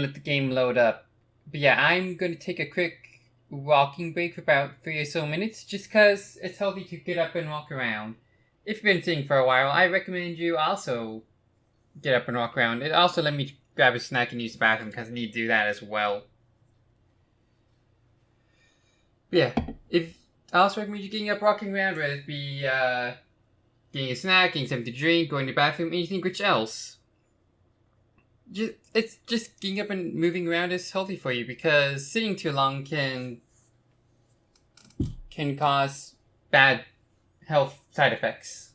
let the game load up. But yeah, I'm going to take a quick walking break for about 3 or so minutes, just because it's healthy to get up and walk around. If you've been sitting for a while, I recommend you also get up and walk around. It also let me grab a snack and use the bathroom, because I need to do that as well. But yeah, I also recommend you getting up, walking around, whether it be getting a snack, getting something to drink, going to the bathroom, anything which else. It's just getting up and moving around is healthy for you, because sitting too long can cause bad health side effects.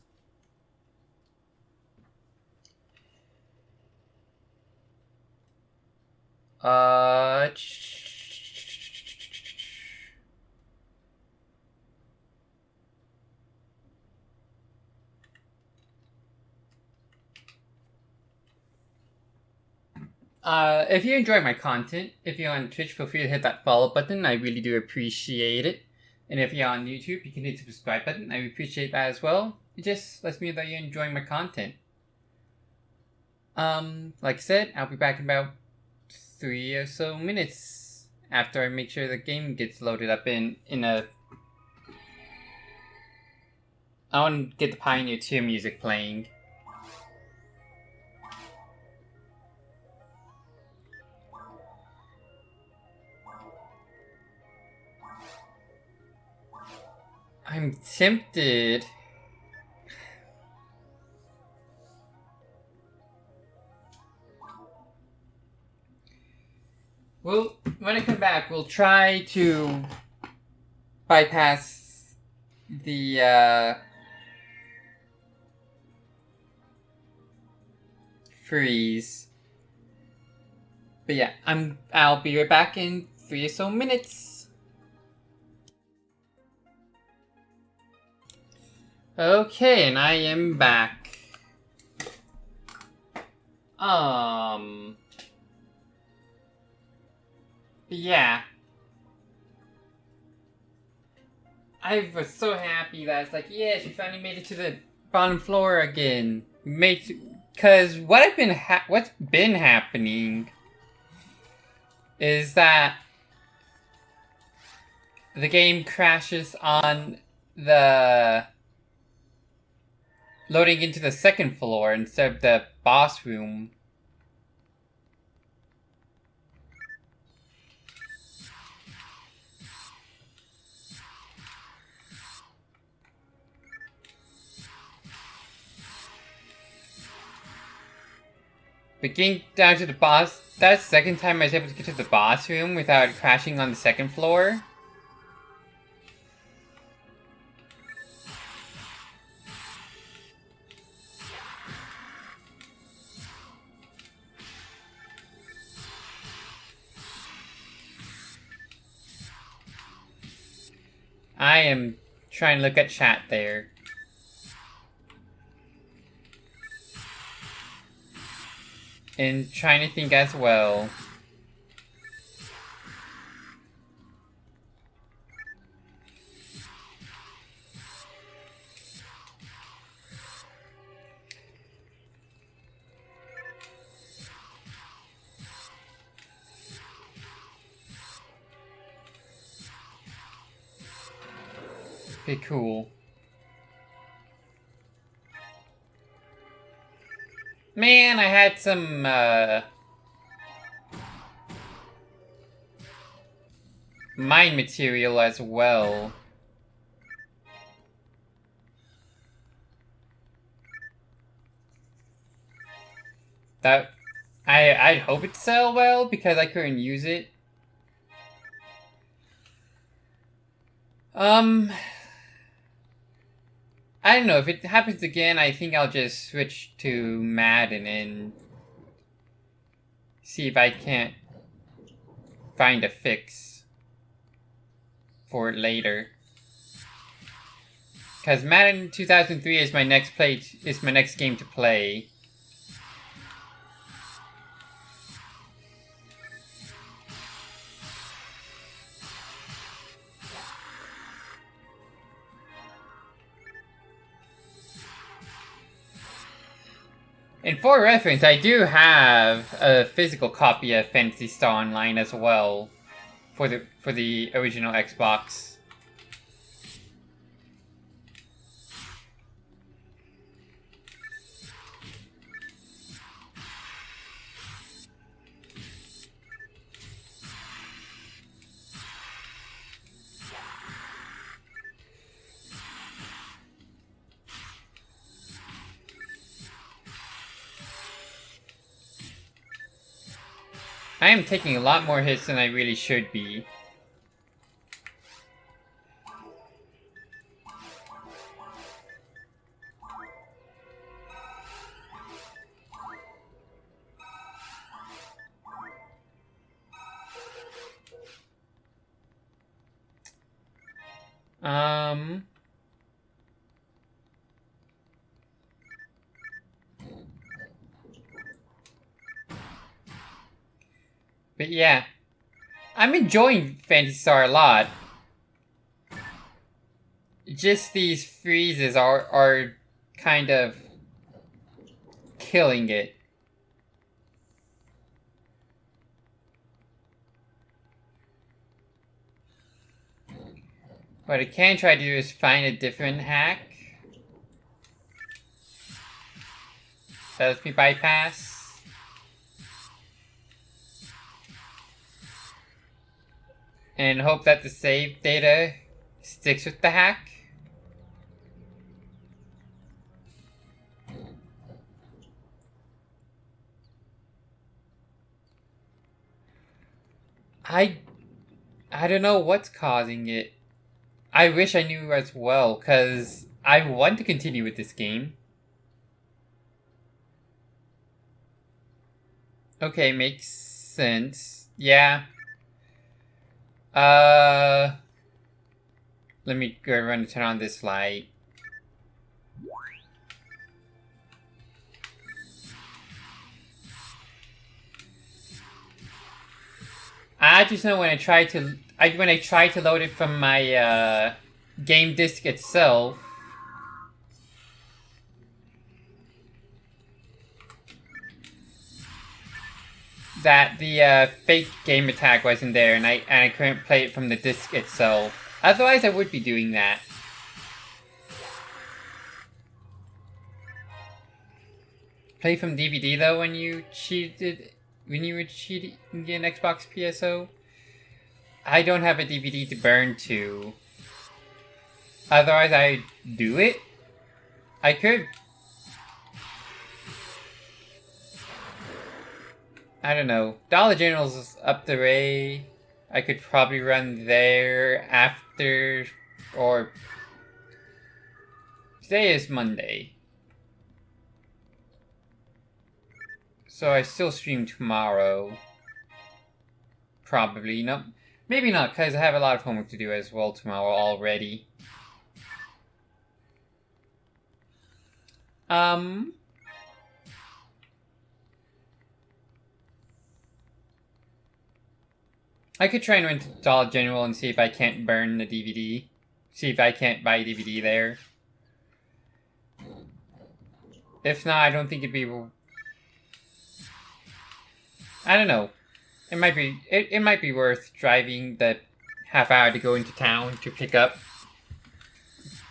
If you enjoy my content, if you're on Twitch, feel free to hit that follow button. I really do appreciate it. And if you're on YouTube, you can hit the subscribe button. I appreciate that as well. It just lets me know that you're enjoying my content. Like I said, I'll be back in about 3 or so minutes after I make sure the game gets loaded up in a... I want to get the Pioneer 2 music playing. I'm tempted. Well, when I come back, we'll try to bypass the freeze. But yeah, I'll be right back in 3 or so minutes. Okay, and I am back. Yeah. I was so happy that it's like, yes, we finally made it to the bottom floor again. Cause what's been happening is that the game crashes on the loading into the second floor instead of the boss room. But getting down to the boss, that's the second time I was able to get to the boss room without crashing on the second floor. I am trying to look at chat there. And trying to think as well. Okay, cool. Man, I had some, mine material as well. That... I'd hope it sell well, because I couldn't use it. I don't know, if it happens again, I think I'll just switch to Madden and see if I can't find a fix for it later. Because Madden 2003 is my next game to play. And for reference, I do have a physical copy of Phantasy Star Online as well for the original Xbox. I am taking a lot more hits than I really should be. But yeah, I'm enjoying Phantasy Star a lot. Just these freezes are kind of killing it. What I can try to do is find a different hack that lets me bypass. And hope that the save data sticks with the hack. I don't know what's causing it. I wish I knew as well, because I want to continue with this game. Okay, makes sense. Yeah. Let me go run and turn on this light. I just know when I try to load it from my game disc itself, that the fake gamer tag wasn't there, and I couldn't play it from the disc itself. Otherwise, I would be doing that. Play from DVD though when you were cheating in Xbox PSO? I don't have a DVD to burn to. Otherwise, I'd do it. I could. I don't know. Dollar General's up the way. I could probably run there after, or today is Monday. So I still stream tomorrow. Probably. No, maybe not, because I have a lot of homework to do as well tomorrow already. I could try and rent Dollar General and see if I can't burn the DVD. See if I can't buy a DVD there. If not, I don't think it'd be... I don't know. It might be worth driving the half hour to go into town to pick up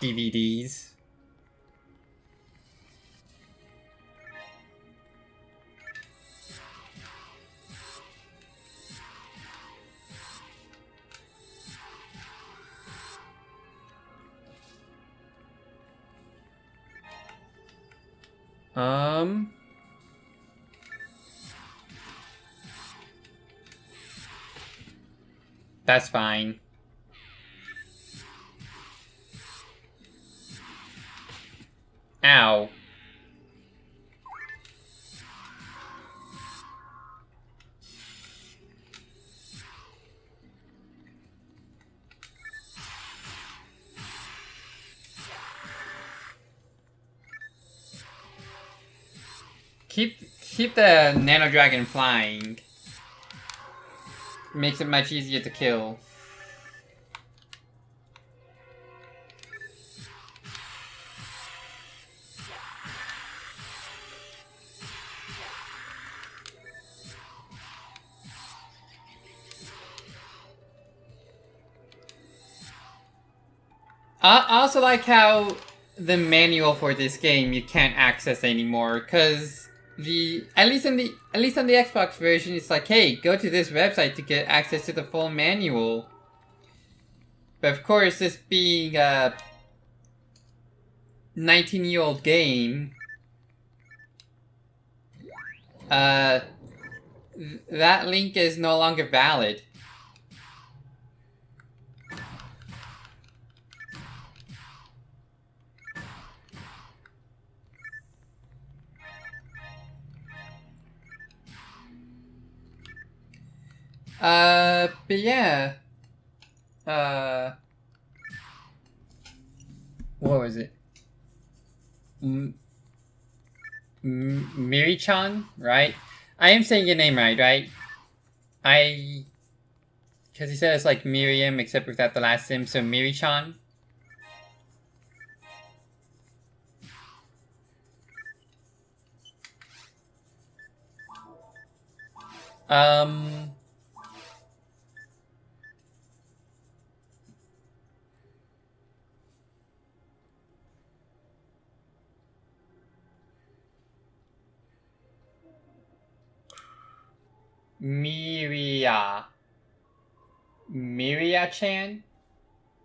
DVDs. That's fine. Ow. Keep the Nano Dragon flying. Makes it much easier to kill. I also like how the manual for this game you can't access anymore, because at least on the Xbox version, it's like, hey, go to this website to get access to the full manual. But of course, this being a 19-year-old game, that link is no longer valid. But yeah. What was it? Miri-chan, right? I am saying your name right? Because he said it's like Miriam, except without the last name, so Miri-chan.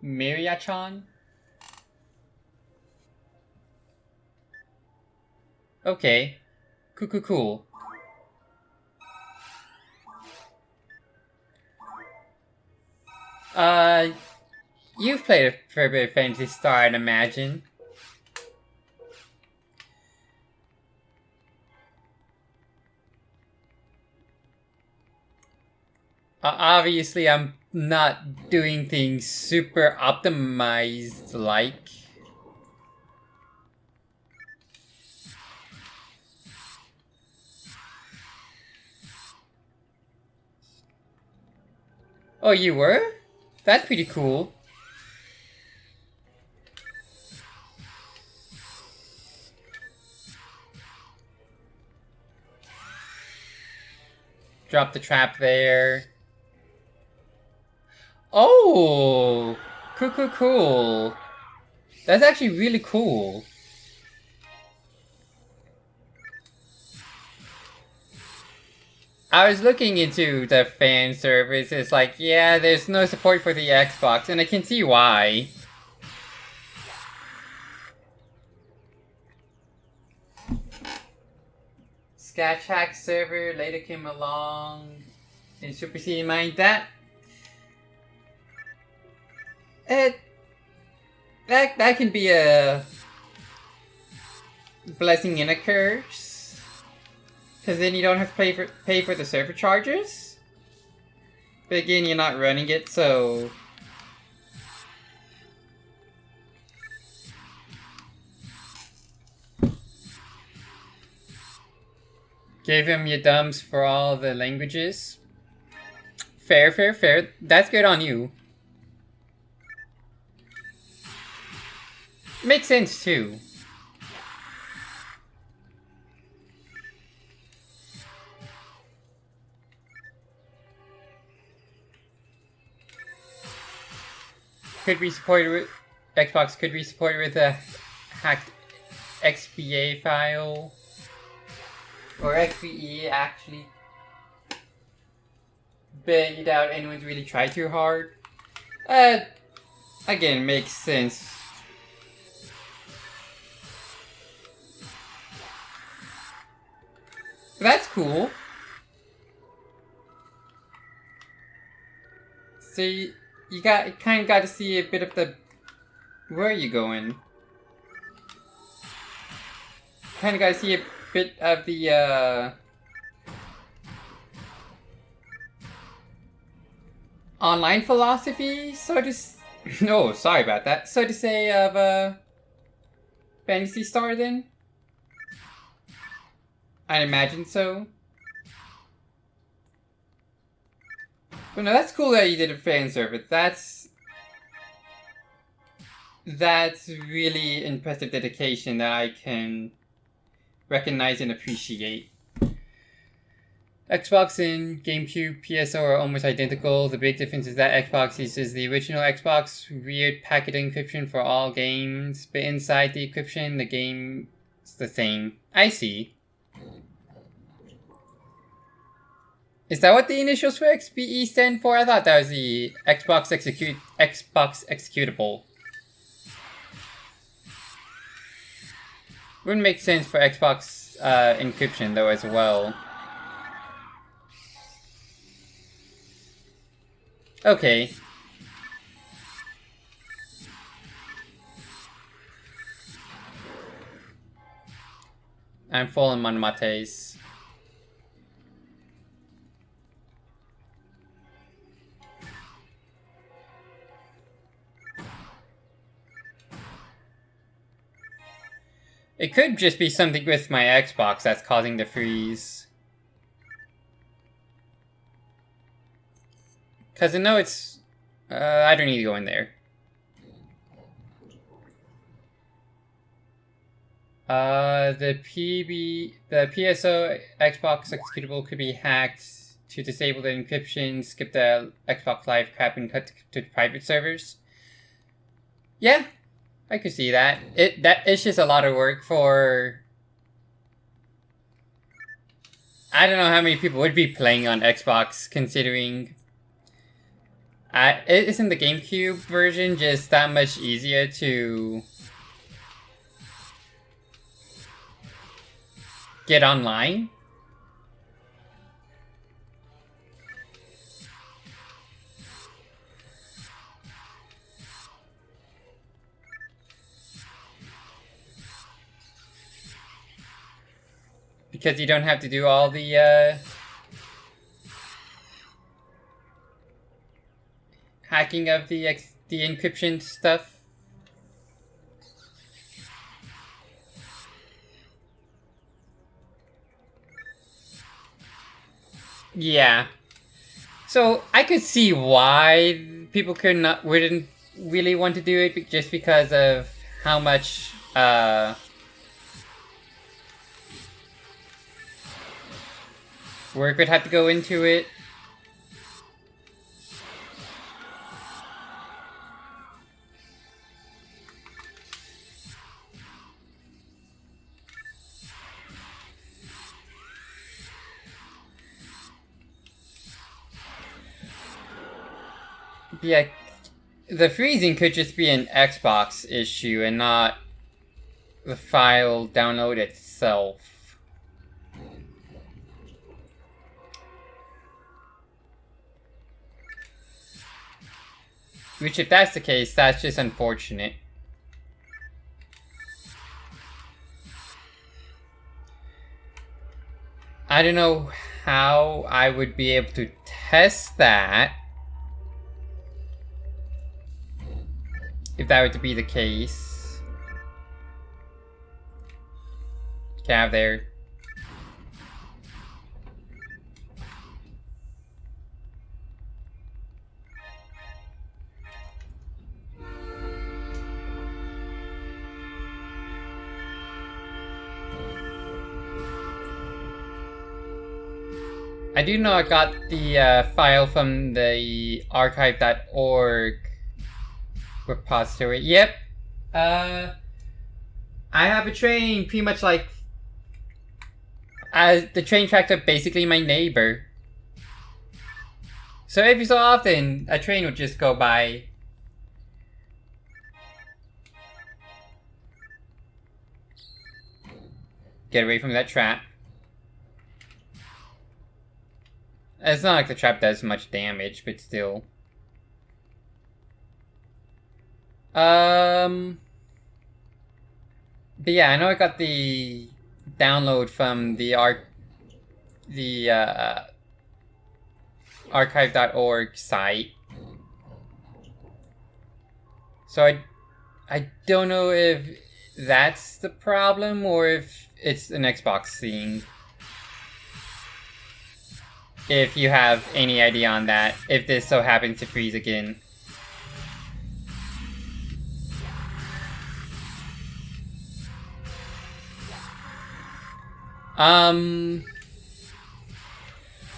Miria-chan? Okay. Cool. You've played a fair bit of Phantasy Star, I'd imagine. Obviously, I'm not doing things super optimized like. Oh, you were? That's pretty cool. Drop the trap there. Oh! Cool. That's actually really cool. I was looking into the fan service. It's like, yeah, there's no support for the Xbox, and I can see why. Sketch Hack server later came along and superseded mine. That can be a blessing and a curse. Because then you don't have to pay for the server charges. But again, you're not running it, so... Give him your thumbs for all the languages. Fair. That's good on you. Makes sense, too. Could be supported with... Xbox could be supported with a hacked XBA file. Or XBE, actually. But you doubt anyone's really tried too hard. Again, makes sense. That's cool. So you kind of got to see a bit of the... Where are you going? Kind of got to see a bit of the, online philosophy, so to... No, sorry about that. So to say, of, Phantasy Star, then? I'd imagine so. But no, that's cool that you did a fan service. That's really impressive dedication that I can recognize and appreciate. Xbox and GameCube PSO are almost identical. The big difference is that Xbox uses the original Xbox weird packet encryption for all games, but inside the encryption, the game's the same. I see. Is that what the initials for XBE stand for? I thought that was the Xbox executable. Wouldn't make sense for Xbox encryption though as well. Okay. I'm full on mates. It could just be something with my Xbox that's causing the freeze. Because I know it's... I don't need to go in there. The PSO Xbox executable could be hacked to disable the encryption, skip the Xbox Live crap, and cut to private servers. Yeah, I could see that. It's just a lot of work for... I don't know how many people would be playing on Xbox, considering... isn't the GameCube version just that much easier to... get online? Because you don't have to do all the hacking of the encryption stuff. Yeah. So I could see why people wouldn't really want to do it, just because of how much work would have to go into it. Yeah, the freezing could just be an Xbox issue and not the file download itself. Which, if that's the case, that's just unfortunate. I don't know how I would be able to test that if that were to be the case. Get out of there. I do know I got the file from the archive.org repository. Yep. I have a train, pretty much like... the train tracks are basically my neighbor. So every so often, a train would just go by. Get away from that trap. It's not like the trap does much damage, but still. But yeah, I know I got the download from the archive.org site. So I don't know if that's the problem or if it's an Xbox thing. If you have any idea on that, if this so happens to freeze again.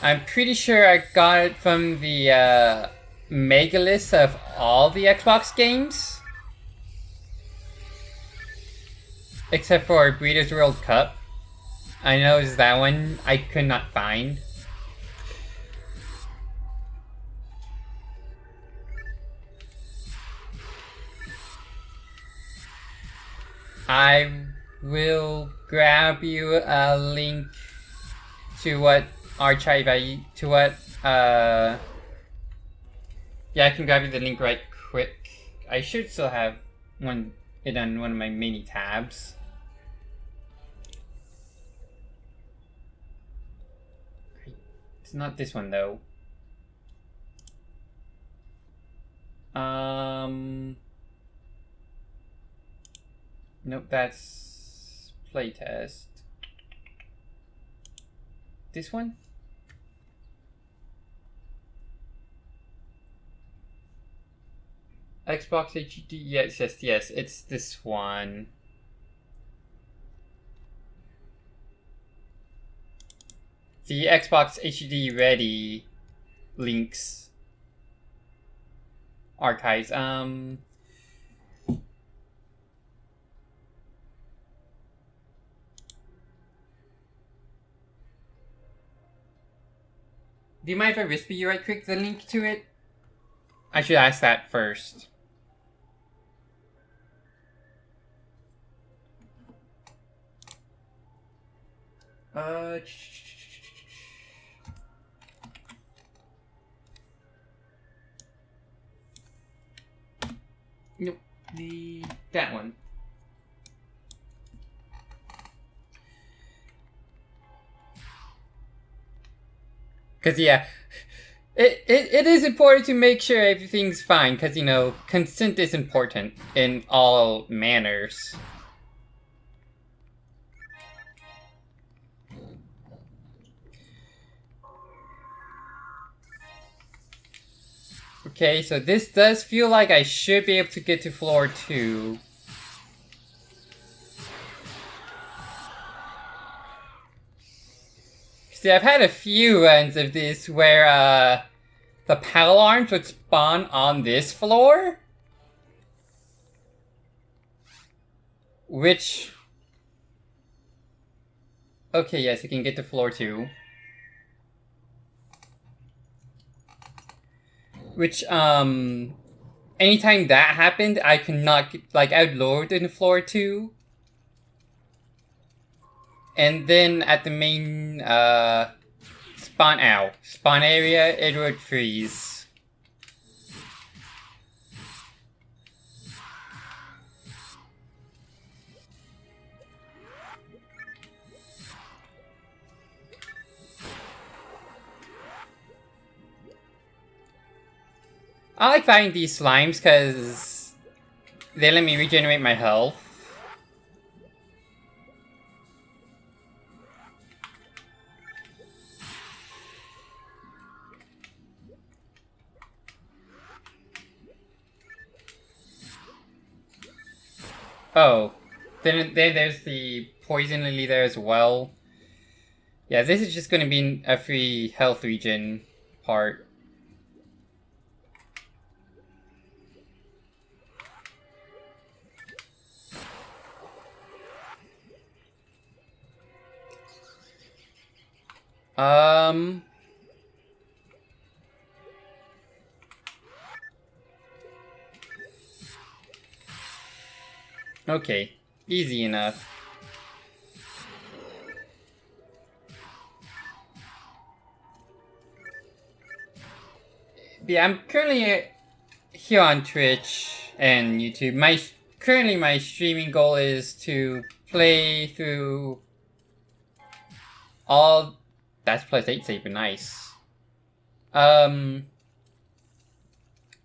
I'm pretty sure I got it from the mega list of all the Xbox games. Except for Breeders' World Cup. I know it's that one I could not find. I will grab you a link to what archive I yeah, I can grab you the link right quick. I should still have it on one of my mini tabs. It's not this one though. Nope, that's playtest. This one? Xbox HD, yes, it's this one. The Xbox HD Ready links archives. Do you mind if I whisper you right quick the link to it? I should ask that first. Nope, that one. Cause yeah, it is important to make sure everything's fine. Cause you know, consent is important in all manners. Okay, so this does feel like I should be able to get to floor 2. See, I've had a few runs of this where the paddle arms would spawn on this floor. Which... Okay, yes, I can get to floor 2. Which, anytime that happened, I could not, like, I would lower it in floor 2. And then at the main, spawn area, it would freeze. I like finding these slimes because they let me regenerate my health. Oh, then there's the poison lily there as well. Yeah, this is just going to be a free health regen part. Okay, easy enough. Yeah, I'm currently here on Twitch and YouTube. Currently my streaming goal is to play through all... That's plus 8 saber, nice.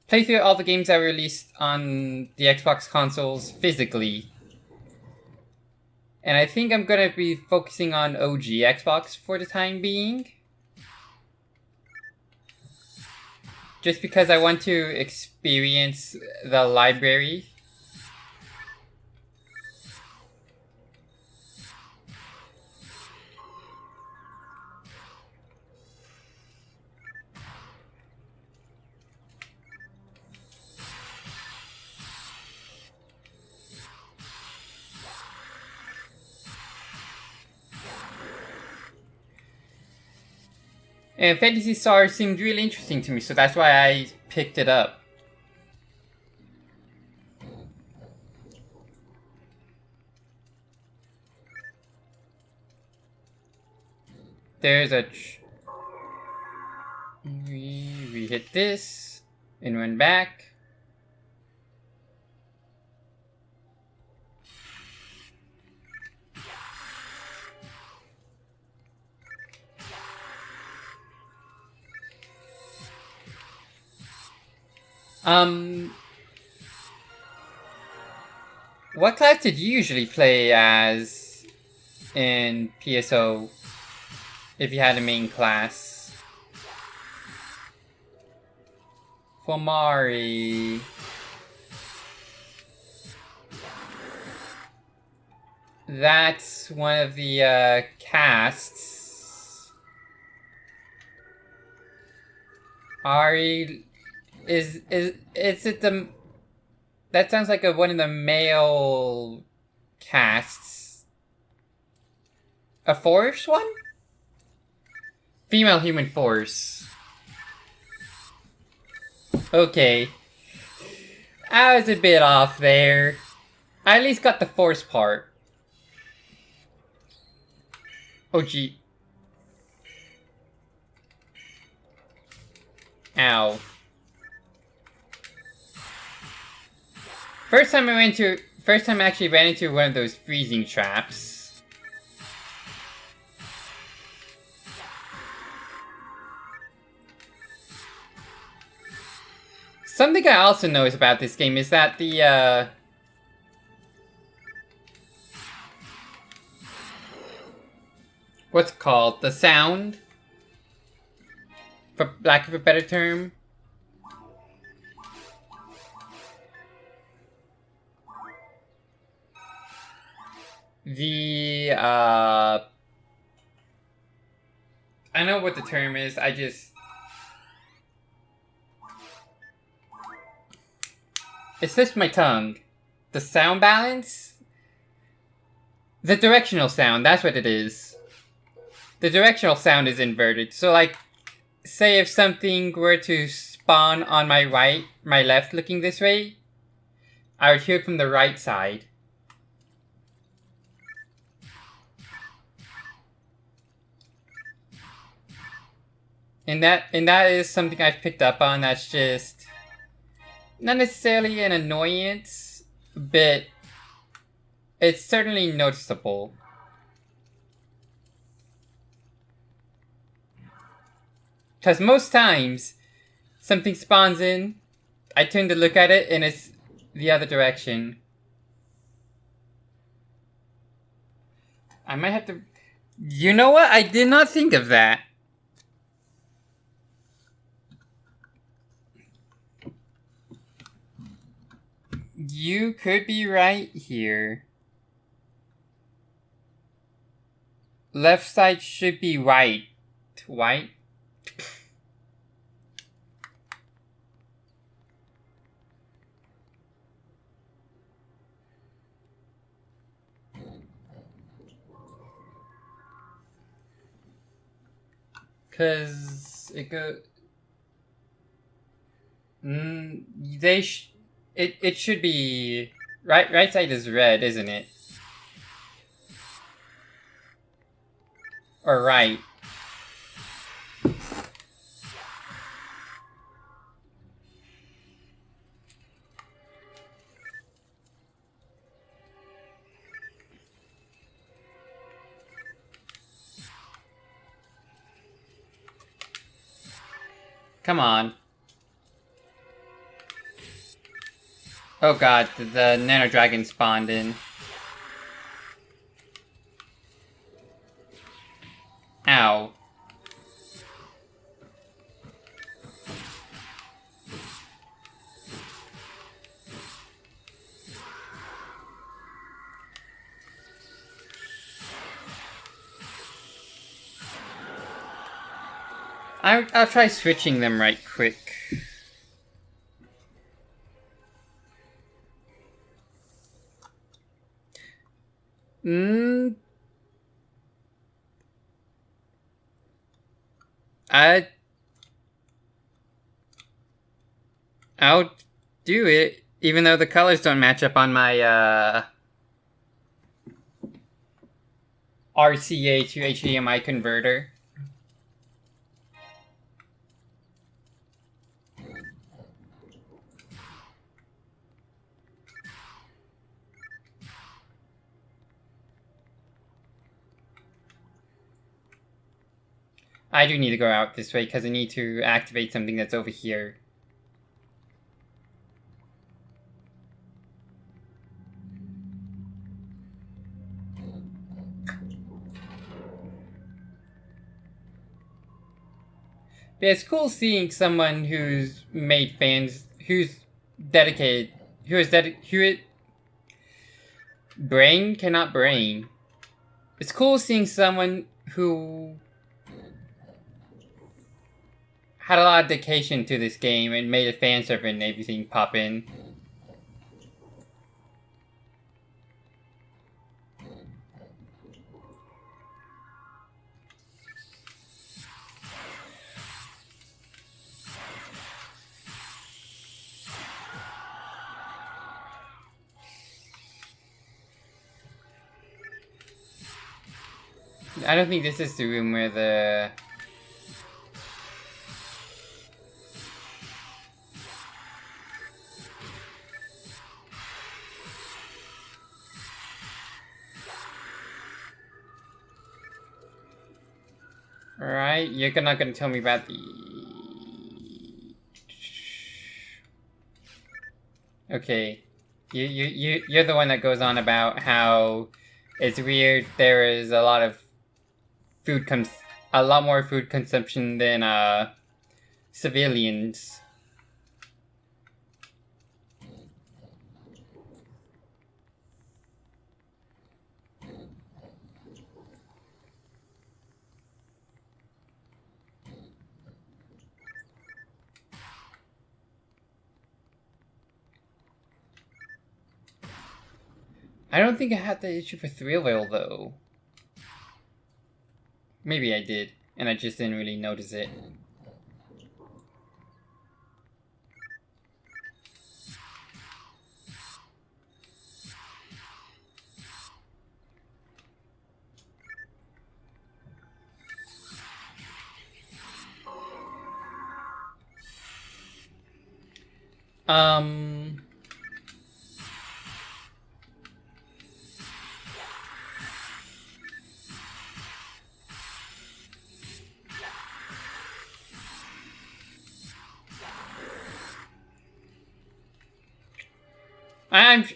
Play through all the games that were released on the Xbox consoles physically. And I think I'm gonna be focusing on OG Xbox for the time being. Just because I want to experience the library. And Phantasy Star seemed really interesting to me, so that's why I picked it up. There's a... We hit this, and run back. What class did you usually play as in PSO, if you had a main class? Fomari. That's one of the casts. Ari is it the... That sounds like one of the male casts. A force one? Female human force. Okay. I was a bit off there. I at least got the force part. Oh gee. Ow. First time I actually ran into one of those freezing traps. Something I also noticed about this game is that the what's it called? The sound, for lack of a better term. I know what the term is, it slips my tongue. The sound balance? The directional sound, that's what it is. The directional sound is inverted. So like, say if something were to spawn on my right, my left looking this way, I would hear it from the right side. And that is something I've picked up on that's just not necessarily an annoyance, but it's certainly noticeable. Because most times, something spawns in, I turn to look at it, and it's the other direction. I might have to... You know what? I did not think of that. You could be right here. Left side should be right. White? Cause it go... It should be... Right side is red, isn't it? Or right. Come on. Oh god, the Nano Dragon spawned in. Ow. I'll try switching them right quick. I'll do it, even though the colors don't match up on my RCA to HDMI converter. I do need to go out this way because I need to activate something that's over here. But it's cool seeing someone who's made fans, who's dedicated, brain cannot brain. It's cool seeing someone who had a lot of dedication to this game and made a fan server and everything pop in. I don't think this is the room where the... Alright, you're not gonna tell me about the... Okay. You're the one that goes on about how it's weird there is a lot of a lot more food consumption than civilians. I don't think I had the issue for Thrillville though. Maybe I did, and I just didn't really notice it.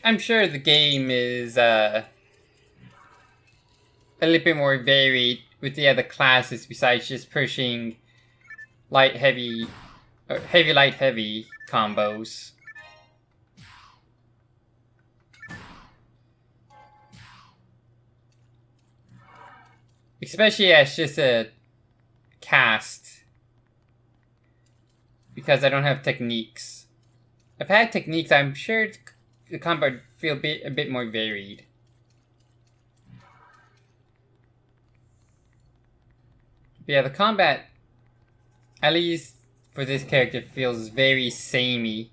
I'm sure the game is a little bit more varied with the other classes besides just pushing light heavy or heavy light heavy combos. Especially as just a cast, because I don't have techniques. If I had techniques, I'm sure the combat would feel a bit more varied. But yeah, the combat, at least for this character, feels very samey.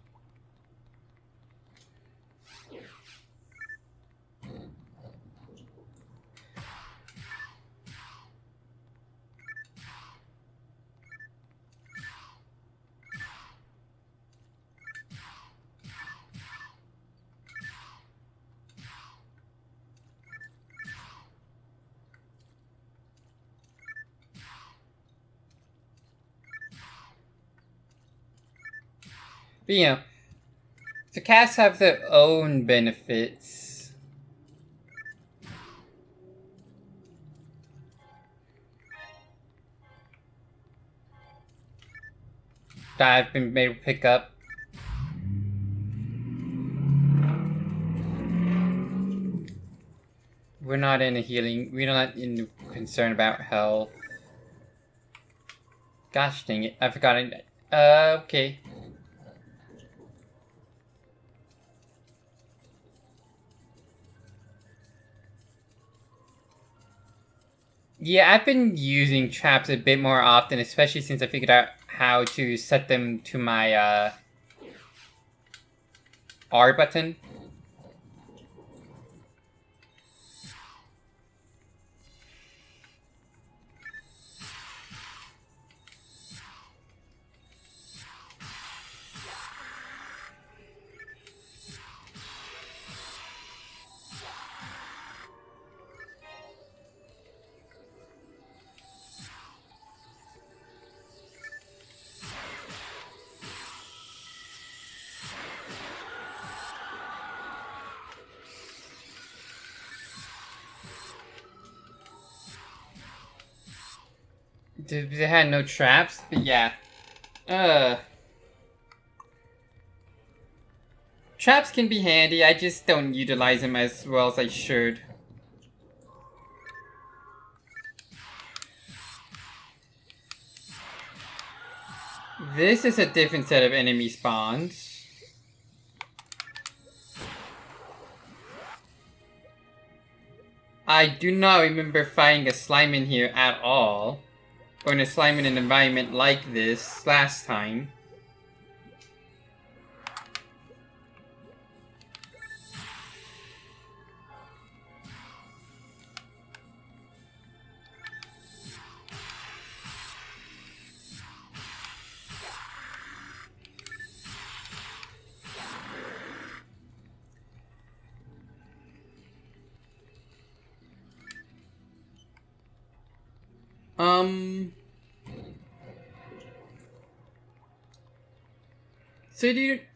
But you know, the casts have their own benefits. That I've been able to pick up. We're not in a healing. We're not in concern about health. Gosh dang it! I forgot it. Okay. Yeah, I've been using traps a bit more often, especially since I figured out how to set them to my R button. They had no traps, but yeah. Traps can be handy, I just don't utilize them as well as I should. This is a different set of enemy spawns. I do not remember fighting a slime in here at all. Or in a slime in an environment like this last time.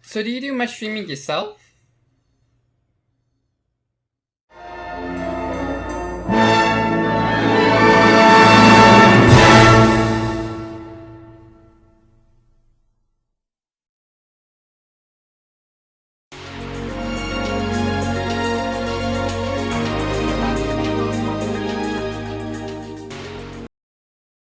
So do you do much streaming yourself?